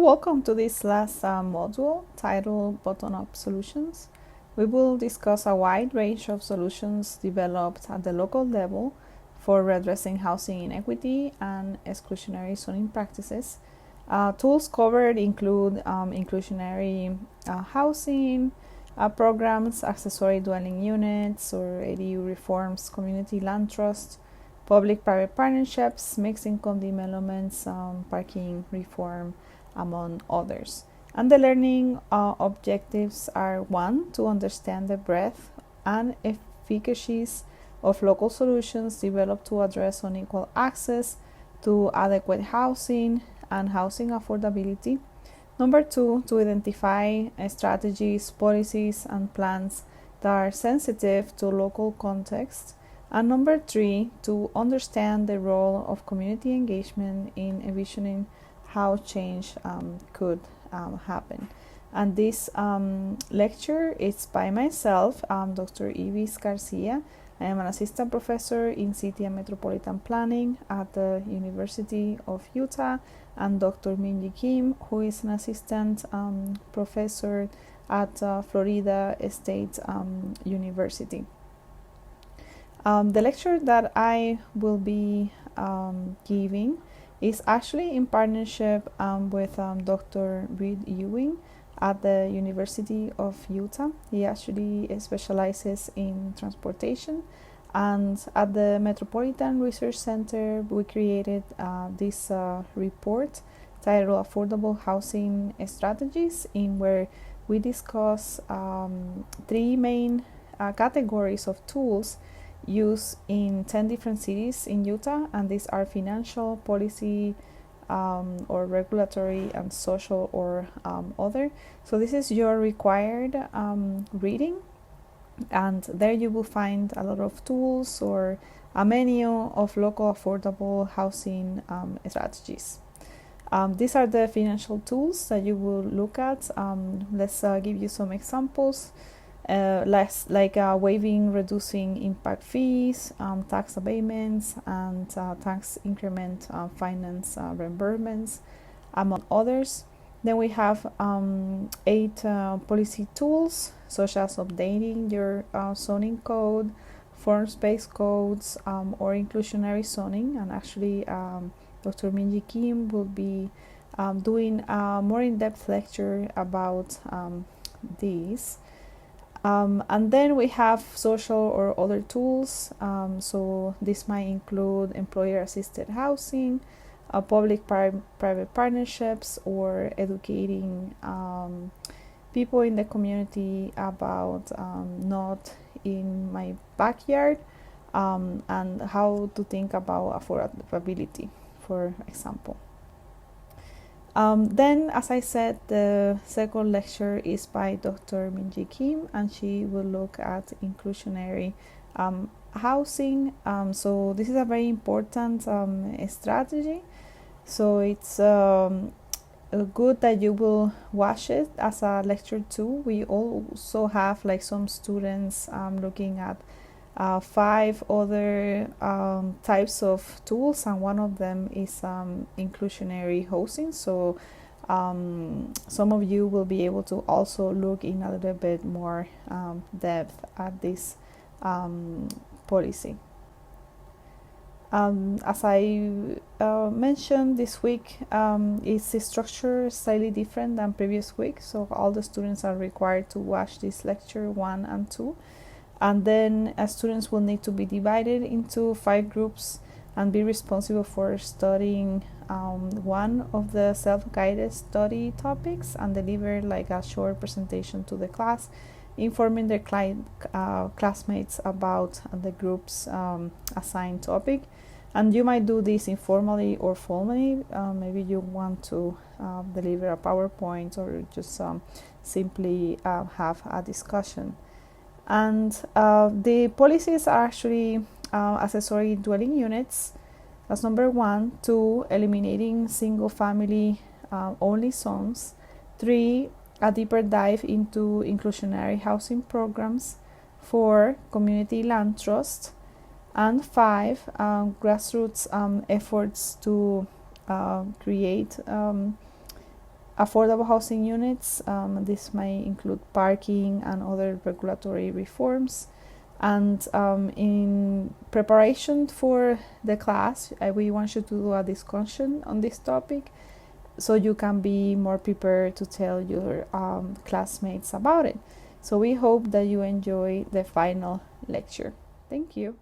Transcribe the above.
Welcome to this last module titled Bottom-up Solutions. We will discuss a wide range of solutions developed at the local level for addressing housing inequity and exclusionary zoning practices. Tools covered include inclusionary housing programs, accessory dwelling units or ADU reforms, community land trust, public-private partnerships, mixed income developments, parking reform, among others. And the learning objectives are: one, to understand the breadth and efficacies of local solutions developed to address unequal access to adequate housing and housing affordability. Number two, to identify strategies, policies, and plans that are sensitive to local context. And number three, to understand the role of community engagement in envisioning how change could happen. And this lecture is by myself, Dr. Ivis Garcia. I am an assistant professor in City and Metropolitan Planning at the University of Utah, and Dr. Minji Kim, who is an assistant professor at Florida State University. The lecture that I will be giving is actually in partnership with Dr. Reed Ewing at the University of Utah. He actually specializes in transportation, and at the Metropolitan Research Center we created this report titled Affordable Housing Strategies, in where we discuss three main categories of tools used in 10 different cities in Utah, and these are financial, policy, or regulatory, and social or other. So this is your required reading, and there you will find a lot of tools or a menu of local affordable housing strategies. These are the financial tools that you will look at. Let's give you some examples. Like waiving, reducing impact fees, tax abatements, and tax increment finance reimbursements, among others. Then we have 8 policy tools, such as updating your zoning code, forms-based codes, or inclusionary zoning. And actually, Dr. Minji Kim will be doing a more in-depth lecture about these. And then we have social or other tools. So this might include employer-assisted housing, public-private partnerships, or educating people in the community about not in my backyard, and how to think about affordability, for example. Then, as I said, the second lecture is by Dr. Minji Kim, and she will look at inclusionary housing. So this is a very important strategy. So it's good that you will watch it as a lecture too. We also have like some students looking at 5 other types of tools, and one of them is inclusionary housing. So some of you will be able to also look in a little bit more depth at this policy. As I mentioned, this week is the structure slightly different than previous week, so all the students are required to watch this lecture 1 and 2. And then students will need to be divided into 5 groups and be responsible for studying one of the self-guided study topics, and deliver like a short presentation to the class, informing their classmates about the group's assigned topic. And you might do this informally or formally. Maybe you want to deliver a PowerPoint, or just simply have a discussion. And the policies are actually accessory dwelling units. That's number 1. 2, eliminating single family only zones. 3, a deeper dive into inclusionary housing programs. 4, community land trust. And 5, grassroots efforts to create affordable housing units. This may include parking and other regulatory reforms. And in preparation for the class, we want you to do a discussion on this topic so you can be more prepared to tell your classmates about it. So we hope that you enjoy the final lecture. Thank you.